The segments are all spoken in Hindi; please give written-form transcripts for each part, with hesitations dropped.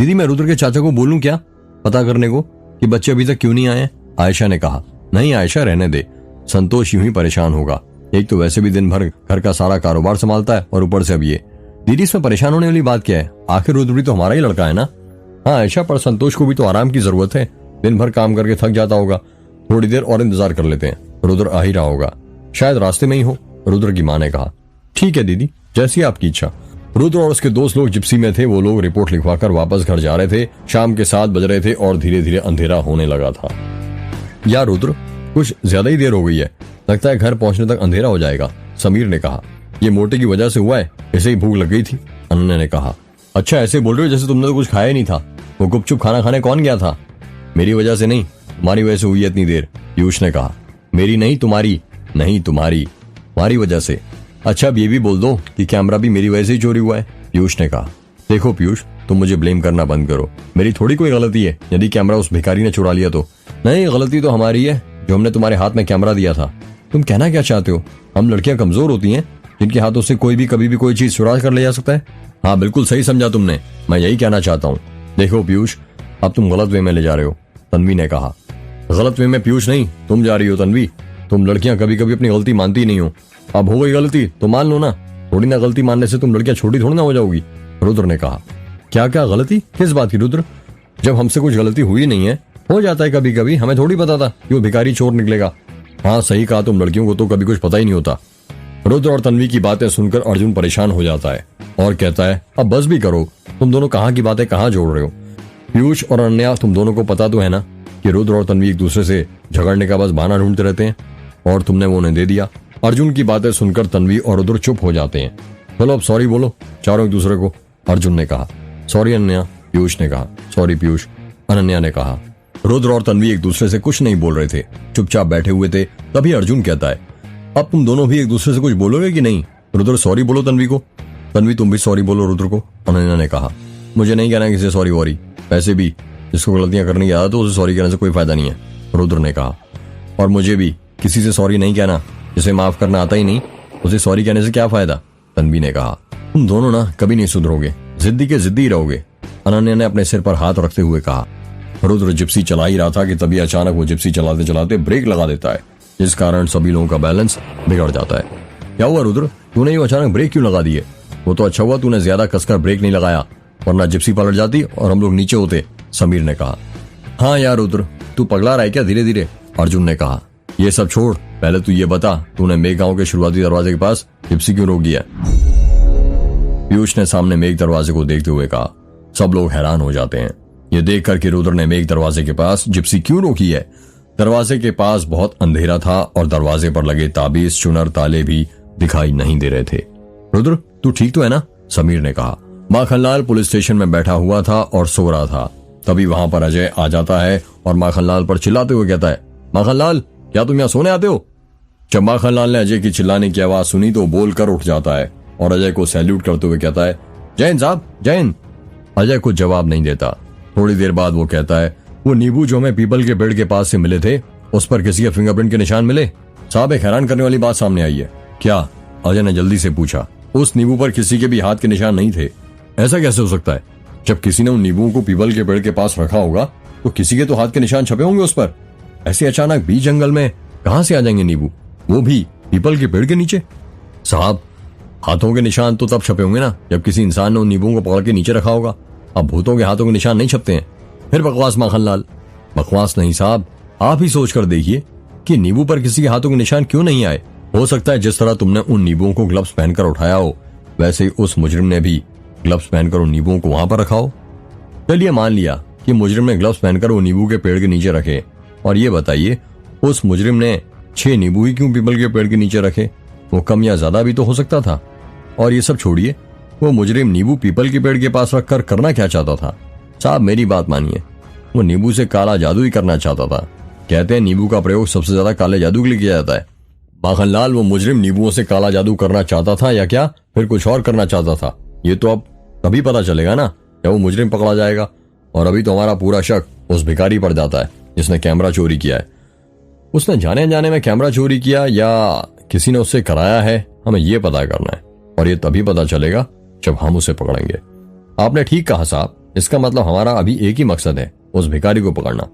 दीदी मैं रुद्र के चाचा को बोलूं क्या पता करने को कि बच्चे अभी तक क्यों नहीं आए? आयशा ने कहा। नहीं आयशा, रहने दे, संतोष यूं ही परेशान होगा। एक तो वैसे भी दिन भर घर का सारा कारोबार संभालता है और ऊपर से अब ये। दीदी इसमें परेशान होने वाली बात क्या है? आखिर रुद्र भी तो हमारा ही लड़का है ना। हाँ आयशा, पर संतोष को भी तो आराम की जरूरत है। दिन भर काम करके थक जाता होगा। थोड़ी देर और इंतजार कर लेते हैं, रुद्र आ ही रहा होगा, शायद रास्ते में ही हो, रुद्र की माँ ने कहा। ठीक है दीदी, जैसी आपकी इच्छा। रुद्र और उसके दोस्त लोग जिप्सी में थे। वो लोग रिपोर्ट लिखवाकर वापस घर जा रहे थे। शाम के 7 बज रहे थे और धीरे धीरे अंधेरा होने लगा था। यार रुद्र, कुछ ज्यादा ही देर हो गई है, लगता है घर पहुंचने तक अंधेरा हो जाएगा, समीर ने कहा। ये मोटे की वजह से हुआ है, ऐसे ही भूख लग गई थी, अनन्या ने कहा। अच्छा ऐसे बोल रहे हो जैसे तुमने तो कुछ खाया नहीं था। वो गुपचुप खाना खाने कौन गया था? मेरी वजह से नहीं, तुम्हारी वजह से हुई है इतनी देर, पीयूष ने कहा। मेरी नहीं तुम्हारी। नहीं तुम्हारी वजह से। अच्छा अब ये भी बोल दो कि कैमरा भी मेरी वजह से ही चोरी हुआ है, पीयूष ने कहा। देखो पीयूष, तुम मुझे ब्लेम करना बंद करो, मेरी थोड़ी कोई गलती है यदि कैमरा उस भिखारी ने चुरा लिया तो। नहीं, गलती तो हमारी है जो हमने तुम्हारे हाथ में कैमरा दिया था। तुम कहना क्या चाहते हो? हम लड़कियां कमजोर होती हैं जिनके हाथों से कोई भी कभी भी कोई चीज चुरा कर ले जा सकता है? हाँ बिल्कुल सही समझा तुमने, मैं यही कहना चाहता हूँ। देखो पीयूष, अब तुम गलत वे में ले जा रहे हो, तन्वी ने कहा। गलत वे में पीयूष नहीं, तुम जा रही हो तन्वी। तुम लड़कियां कभी कभी अपनी गलती मानती नहीं हो। अब हो गई गलती तो मान लो ना, थोड़ी ना गलती मानने से तुम लड़कियां छोटी थोड़ी ना हो जाओगी, रुद्र ने कहा। क्या क्या गलती? किस बात की रुद्र? जब हमसे कुछ गलती हुई नहीं है, हो जाता है कभी कभी, हमें थोड़ी पता था कि वो भिखारी चोर निकलेगा। हाँ सही कहा, तुम लड़कियों को तो कभी कुछ पता ही नहीं होता। रुद्र और तन्वी की बातें सुनकर अर्जुन परेशान हो जाता है और कहता है अब बस भी करो, तुम दोनों कहाँ की बातें कहाँ जोड़ रहे हो? पीयूष और अनन्या, तुम दोनों को पता तो है ना कि रुद्र और तन्वी एक दूसरे से झगड़ने का बस बहाना ढूंढते रहते हैं और तुमने वो उन्हें दे दिया। अर्जुन की बातें सुनकर तन्वी और रुद्र चुप हो जाते हैं। चलो अब सॉरी बोलो चारों एक दूसरे को, अर्जुन ने कहा। सॉरी अनन्या, पीयूष ने कहा। सॉरी पीयूष, अनन्या ने कहा। रुद्र और तन्वी एक दूसरे से कुछ नहीं बोल रहे थे, चुपचाप बैठे हुए थे। तभी अर्जुन कहता है अब तुम दोनों भी एक दूसरे से कुछ बोलोगे कि नहीं? रुद्र सॉरी बोलो तन्वी को। तन्वी तुम भी सॉरी बोलो रुद्र को, अनन्या ने कहा। मुझे नहीं कहना किसी सॉरी वॉरी, वैसे भी जिसको गलतियां करने की आदत हो उसे सॉरी कहने से कोई फायदा नहीं है, रुद्र ने कहा। और मुझे भी किसी से सॉरी नहीं कहना, जिसे माफ करना आता ही नहीं उसे सॉरी कहने से क्या फायदा, तन्वी ने कहा। तुम दोनों ना कभी नहीं सुधरोगे, जिद्दी के जिद्दी रहोगे, अनन्या ने अपने सिर पर हाथ रखते हुए कहा। रुद्र जिप्सी चला ही रहा था कि तभी अचानक वो जिप्सी चलाते चलाते ब्रेक लगा देता है, जिस कारण सभी लोगों का बैलेंस बिगड़ जाता है। क्या हुआ रुद्र, तूने ये अचानक ब्रेक क्यों लगा दिए? वो तो अच्छा हुआ तूने ज्यादा कसकर ब्रेक नहीं लगाया, वरना जिप्सी पलट जाती और हम लोग नीचे होते, समीर ने कहा। हाँ यार रुद्र, तू पगला रहा है क्या धीरे धीरे, अर्जुन ने कहा। ये सब छोड़, पहले तू ये बता तूने मेघ गांव के शुरुआती दरवाजे के पास जिप्सी क्यों रोक दिया? पीयूष ने सामने मेघ दरवाजे को देखते हुए कहा। सब लोग हैरान हो जाते हैं ये देखकर कि रुद्र ने मेघ दरवाजे के पास जिप्सी क्यों रोकी है। दरवाजे के पास बहुत अंधेरा था और दरवाजे पर लगे ताबीज, चुनर, ताले भी दिखाई नहीं दे रहे थे। रुद्र तू ठीक तो है ना, समीर ने कहा। माखनलाल पुलिस स्टेशन में बैठा हुआ था और सो रहा था। तभी वहां पर अजय आ जाता है और माखनलाल पर चिल्लाते हुए कहता है, माखनलाल क्या तुम यहाँ सोने आते हो? जब माखनलाल ने अजय की चिल्लाने की आवाज सुनी तो बोलकर उठ जाता है और अजय को सैल्यूट करते हुए कहता है, जय हिंद साहब, जय हिंद। अजय कुछ जवाब नहीं देता। थोड़ी देर बाद वो कहता है, वो नींबू जो हमें पीपल के पेड़ के पास से मिले थे उस पर किसी के फिंगरप्रिंट के निशान मिले? साहब एक हैरान करने वाली बात सामने आई है। क्या? अजय ने जल्दी से पूछा। उस नींबू पर किसी के भी हाथ के निशान नहीं थे। ऐसा कैसे हो सकता है? जब किसी ने उन नींबुओं को पीपल के पेड़ के पास रखा होगा तो किसी के तो हाथ के निशान छपे होंगे उस पर। ऐसे अचानक बीच जंगल में कहां से आ जाएंगे नींबू, वो भी पीपल के पेड़ के नीचे? साहब हाथों के निशान तो तब छपे होंगे ना जब किसी इंसान ने उन नींबुओं को पकड़ के नीचे रखा होगा। अब भूतों के हाथों के निशान नहीं छपते हैं। फिर बकवास माखनलाल। बकवास नहीं साहब, आप ही सोच कर देखिए कि नींबू पर किसी के हाथों के निशान क्यों नहीं आए। हो सकता है जिस तरह तुमने उन नींबुओं को ग्लव्स पहनकर उठाया हो वैसे ही उस मुजरिम ने भी ग्लव्स पहनकर उन नींबुओं को वहां पर रखा हो। चलिए मान लिया कि मुजरिम ने ग्लव्स पहनकर वो नींबू के पेड़ के नीचे रखे, और ये बताइए उस मुजरिम ने 6 नींबू ही क्यों पीपल के पेड़ के नीचे रखे? वो कम या ज्यादा भी तो हो सकता था। और ये सब छोड़िए, वो मुजरिम नींबू पीपल के पेड़ के पास रखकर करना क्या चाहता था? साहब मेरी बात मानिए, वो नींबू से काला जादू ही करना चाहता था। कहते हैं नींबू का प्रयोग सबसे ज्यादा काले जादू के लिए किया जाता है। माखनलाल वो मुजरिम नींबुओं से काला जादू करना चाहता था या क्या फिर कुछ और करना चाहता था, ये तो अब तभी पता चलेगा ना जब वो मुजरिम पकड़ा जाएगा। और अभी तो हमारा पूरा शक उस भिखारी पर जाता है जिसने कैमरा चोरी किया है। उसने जाने अनजाने में कैमरा चोरी किया या किसी ने उससे कराया है, हमें ये पता करना है, और ये तभी पता चलेगा जब हम उसे पकड़ेंगे। आपने ठीक कहा साहब, इसका मतलब हमारा अभी एक ही मकसद है, उस भिखारी को पकड़ना।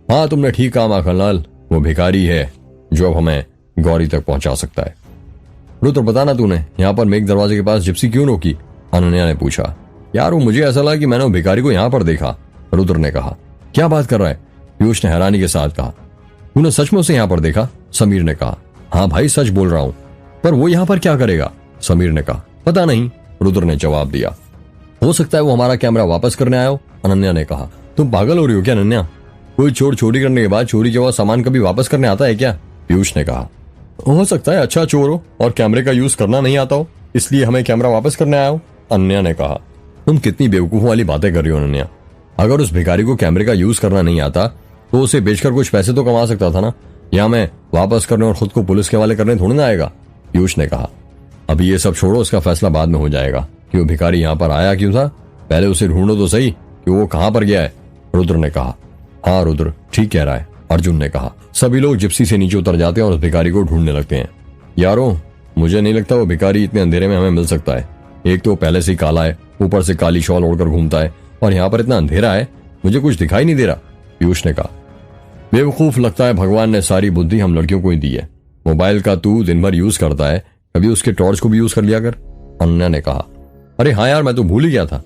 हाँ तुमने ठीक कहा माखनलाल, वो भिखारी है जो अब हमें गौरी तक पहुंचा सकता है। रुद्र बताना तूने यहाँ पर मेघ दरवाजे के पास जिप्सी क्यों रोकी? अनन्या ने पूछा। यार वो मुझे ऐसा लगा कि मैंने वो भिखारी को यहाँ पर देखा, रुद्र ने कहा। क्या बात कर रहा है? पीयूष ने हैरानी के साथ कहा। तूने सच में उसे यहाँ पर देखा? समीर ने कहा। हाँ भाई सच बोल रहा हूँ। पर वो यहाँ पर क्या करेगा? समीर ने कहा। पता नहीं, रुद्र ने जवाब दिया। हो सकता है वो हमारा कैमरा वापस करने आया हो, अनन्या ने कहा। तुम पागल हो रही हो क्या अनन्या? कोई चोर चोरी करने के बाद चोरी के बाद सामान कभी वापस करने आता है क्या? पीयूष ने कहा। हो सकता है अच्छा चोर हो और कैमरे का यूज करना नहीं आता हो, इसलिए हमें कैमरा वापस करने आया हो, अनन्या ने कहा। तुम कितनी बेवकूफों वाली बातें कर रही हो अनन्या। अगर उस भिखारी को कैमरे का यूज करना नहीं आता तो उसे बेचकर कुछ पैसे तो कमा सकता था ना। या मैं वापस करने और खुद को पुलिस के हवाले करने थोड़ी ना आएगा, पीयूष ने कहा। अभी ये सब छोड़ो, उसका फैसला बाद में हो जाएगा कि वो भिखारी यहाँ पर आया क्यों था। पहले उसे ढूंढो तो सही कि वो कहाँ पर गया है, रुद्र ने कहा। हाँ रुद्र ठीक कह रहा है, अर्जुन ने कहा। सभी लोग जिप्सी से नीचे उतर जाते हैं और उस भिखारी को ढूंढने लगते हैं। यारों मुझे नहीं लगता वो भिखारी इतने अंधेरे में हमें मिल सकता है। एक तो पहले से ही काला है, ऊपर से काली शॉल ओढ़कर घूमता है, और यहाँ पर इतना अंधेरा है मुझे कुछ दिखाई नहीं दे रहा, पीयूष ने कहा। बेवकूफ, लगता है भगवान ने सारी बुद्धि हम लड़कियों को ही दी है। मोबाइल का तू दिन भर यूज करता है, कभी उसके टॉर्च को भी यूज कर लिया कर, अनन्या ने कहा। अरे हाँ यार मैं तो भूल ही गया था।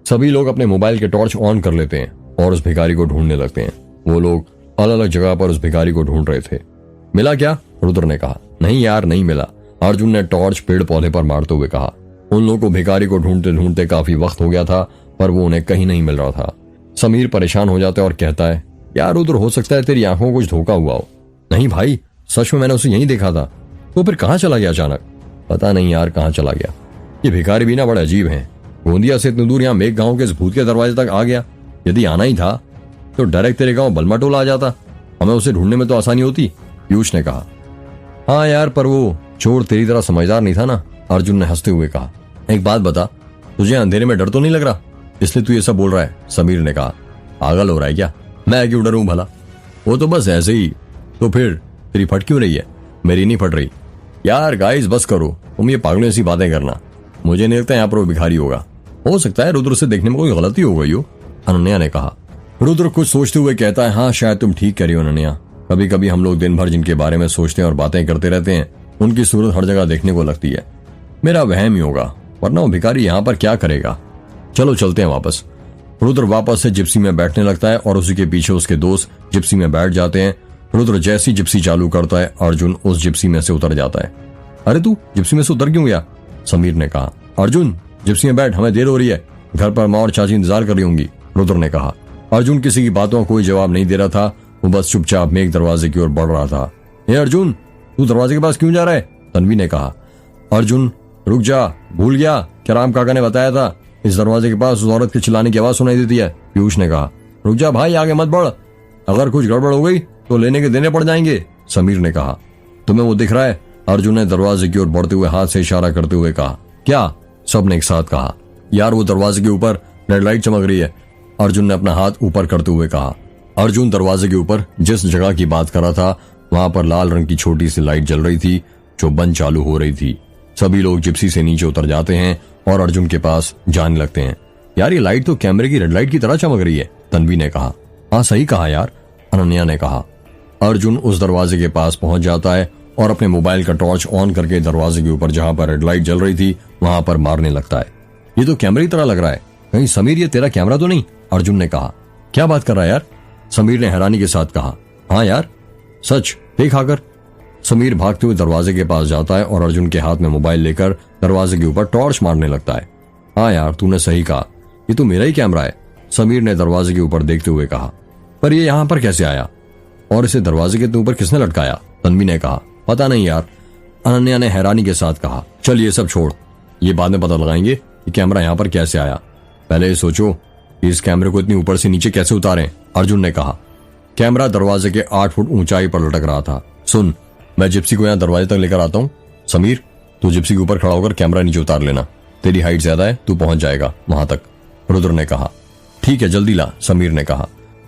सभी लोग अपने मोबाइल के टॉर्च ऑन कर लेते हैं और उस भिखारी को ढूंढने लगते हैं। वो लोग अलग अलग जगह पर उस भिखारी को ढूंढ रहे थे। मिला क्या? रुद्र ने कहा। नहीं यार नहीं मिला, अर्जुन ने टॉर्च पेड़ पौधे पर मारते हुए कहा। उन लोगों को भिखारी को ढूंढते ढूंढते काफी वक्त हो गया था, पर वो उन्हें कहीं नहीं मिल रहा था। समीर परेशान हो जाता है और कहता है, यार रुद्र हो सकता है तेरी आंखों को कुछ धोखा हुआ हो। नहीं भाई सच में मैंने उसे यहीं देखा था। तो फिर कहाँ चला गया अचानक? पता नहीं यार कहाँ चला गया। ये भिखारी भी ना बड़े अजीब हैं। गोंदिया से इतनी दूर यहाँ मेघ गांव के इस भूत के दरवाजे तक आ गया। यदि आना ही था तो डायरेक्ट तेरे गांव बलमाटोला आ जाता, हमें उसे ढूंढने में तो आसानी होती, पीयूष ने कहा। हाँ यार पर वो चोर तेरी तरह समझदार नहीं था ना, अर्जुन ने हंसते हुए कहा। एक बात बता, तुझे अंधेरे में डर तो नहीं लग रहा, इसलिए तू ये सब बोल रहा है, समीर ने कहा। पागल हो रहा है क्या? मैं क्यों डरूं भला? वो तो बस ऐसे ही। तो फिर तेरी फट क्यों रही है? मेरी नहीं फट रही। यार गाइस बस करो, तुम ये पागलों ऐसी बातें करना। मुझे नहीं लगता यहाँ पर वो भिखारी होगा। हो सकता है रुद्र से देखने में कोई गलती हो गई हो, अनन्या ने कहा। रुद्र कुछ सोचते हुए कहता है, हाँ शायद तुम ठीक कह रही हो अनन्या। कभी कभी हम लोग दिन भर जिनके बारे में सोचते हैं और बातें करते रहते हैं उनकी सूरत हर जगह देखने को लगती है। मेरा वहम ही होगा, वरना वो भिखारी यहाँ पर क्या करेगा। चलो चलते हैं वापस। रुद्र वापस से जिप्सी में बैठने लगता है और उसी के पीछे उसके दोस्त जिप्सी में बैठ जाते हैं। रुद्र जैसी जिप्सी चालू करता है अर्जुन उस जिप्सी में से उतर जाता है। अरे तू जिप्सी में से उतर क्यों गया? समीर ने कहा। अर्जुन जिप्सी में बैठ, हमें देर हो रही है, घर पर माँ और चाची इंतजार कर रही होंगी, रुद्र ने कहा। अर्जुन किसी की बातों का कोई जवाब नहीं दे रहा था, वो बस चुपचाप मेघ दरवाजे की ओर बढ़ रहा था। हे अर्जुन तू दरवाजे के पास क्यों जा रहा है? तन्वी ने कहा। अर्जुन रुक जा, भूल गया क्या राम काका ने बताया था इस दरवाजे के पास उस औरत के चिल्लाने की आवाज सुनाई देती है, पीयूष ने कहा। रुक जा भाई, आगे मत बढ़, अगर कुछ गड़बड़ हो गई तो लेने के देने पड़ जाएंगे, समीर ने कहा। तुम्हें वो दिख रहा है? अर्जुन ने दरवाजे की ओर बढ़ते हुए हाथ से इशारा करते हुए कहा। क्या? सबने एक साथ कहा। यार वो दरवाजे के ऊपर रेड लाइट चमक रही है, अर्जुन ने अपना हाथ ऊपर करते हुए कहा। अर्जुन दरवाजे के ऊपर जिस जगह की बात कर रहा था वहां पर लाल रंग की छोटी सी लाइट जल रही थी जो बंद चालू हो रही थी। सभी लोग जिप्सी से नीचे उतर जाते हैं और अर्जुन के पास जाने लगते हैं। यार ये लाइट तो कैमरे की रेड लाइट की तरह चमक रही है, तन्वी ने कहा। हाँ सही कहा यार, अनन्या ने कहा। अर्जुन उस दरवाजे के पास पहुंच जाता है और अपने मोबाइल का टॉर्च ऑन करके दरवाजे के ऊपर जहां पर रेड लाइट जल रही थी वहां पर मारने लगता है। ये तो कैमरे की तरह लग रहा है, कहीं समीर ये तेरा कैमरा तो नहीं? अर्जुन ने कहा। क्या बात कर रहा है यार? समीर ने हैरानी के साथ कहा। हाँ यार सच, देख आकर। समीर भागते हुए दरवाजे के पास जाता है और अर्जुन के हाथ में मोबाइल लेकर दरवाजे के ऊपर टॉर्च मारने लगता है। हाँ यार तूने सही कहा, ये तो मेरा ही कैमरा है, समीर ने दरवाजे के ऊपर देखते हुए कहा। पर ये यहाँ पर कैसे आया और इसे दरवाजे के ऊपर किसने लटकाया? तन्वी ने कहा। पता नहीं यार, अनन्या ने हैरानी के साथ कहा। चल ये सब छोड़, ये बाद में पता लगाएंगे कि कैमरा यहाँ पर कैसे आया। पहले ये सोचो कि इस कैमरे को इतनी ऊपर से नीचे कैसे उतारें, अर्जुन ने कहा। कैमरा दरवाजे के 8 फुट ऊंचाई पर लटक रहा था। सुन, मैं जिप्सी को यहाँ दरवाजे तक लेकर आता हूँ। समीर तू जिप्सी के ऊपर खड़ा होकर कैमरा नीचे उतार लेना, तेरी हाइट ज्यादा है, तू पहुंच जाएगा वहां तक, रुद्र ने कहा। ठीक है जल्दी ला, समीर ने कहा।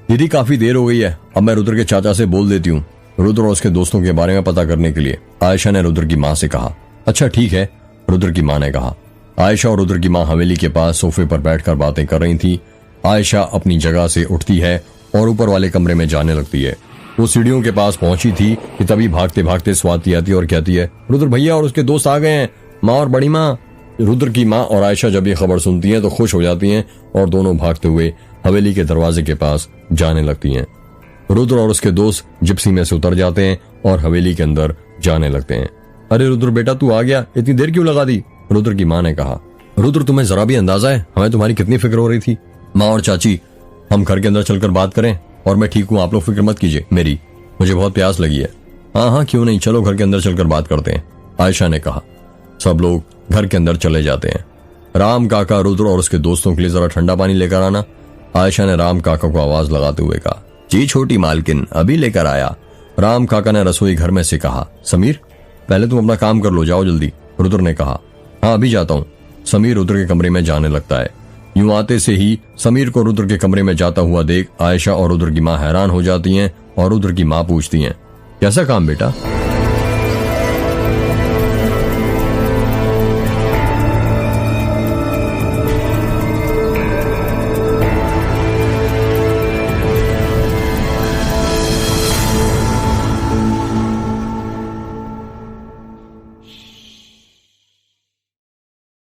दीदी काफी देर हो गई है, अब मैं रुद्र के चाचा से बोल देती हूँ रुद्र और उसके दोस्तों के बारे में पता करने के लिए, आयशा ने रुद्र की माँ से कहा। अच्छा ठीक है, रुद्र की माँ ने कहा। आयशा और रुद्र की माँ हवेली के पास सोफे पर बैठकर बातें कर रही थी। आयशा अपनी जगह से उठती है और ऊपर वाले कमरे में जाने लगती है। वो सीढ़ियों के पास पहुंची थी कि तभी भागते भागते स्वाति आती है और कहती है, रुद्र भैया और उसके दोस्त आ गए हैं, माँ और बड़ी माँ। रुद्र की माँ और आयशा जब ये खबर सुनती हैं तो खुश हो जाती हैं और दोनों भागते हुए हवेली के दरवाजे के पास जाने लगती हैं। रुद्र और उसके दोस्त जिप्सी में से उतर जाते हैं और हवेली के अंदर जाने लगते हैं। अरे रुद्र बेटा तू आ गया, इतनी देर क्यों लगा दी? रुद्र की माँ ने कहा। रुद्र तुम्हें जरा भी अंदाजा है हमें तुम्हारी कितनी फिक्र हो रही थी? माँ और चाची हम घर के अंदर चलकर बात करें? और मैं ठीक हूँ, आप लोग फिक्र मत कीजिए मेरी, मुझे बहुत प्यास लगी है। हाँ हाँ क्यों नहीं, चलो घर के अंदर चलकर बात करते हैं, आयशा ने कहा। सब लोग घर के अंदर चले जाते हैं। राम काका, रुद्र और उसके दोस्तों के लिए जरा ठंडा पानी लेकर आना, आयशा ने राम काका को आवाज लगाते हुए कहा। जी छोटी मालकिन, अभी लेकर आया, राम काका ने रसोई घर में से कहा। समीर पहले तुम अपना काम कर लो, जाओ जल्दी, रुद्र ने कहा। हाँ अभी जाता हूँ। समीर रुद्र के कमरे में जाने लगता है। यूं आते से ही समीर को रुद्र के कमरे में जाता हुआ देख आयशा और रुद्र की माँ हैरान हो जाती हैं और रुद्र की माँ पूछती हैं, कैसा काम बेटा?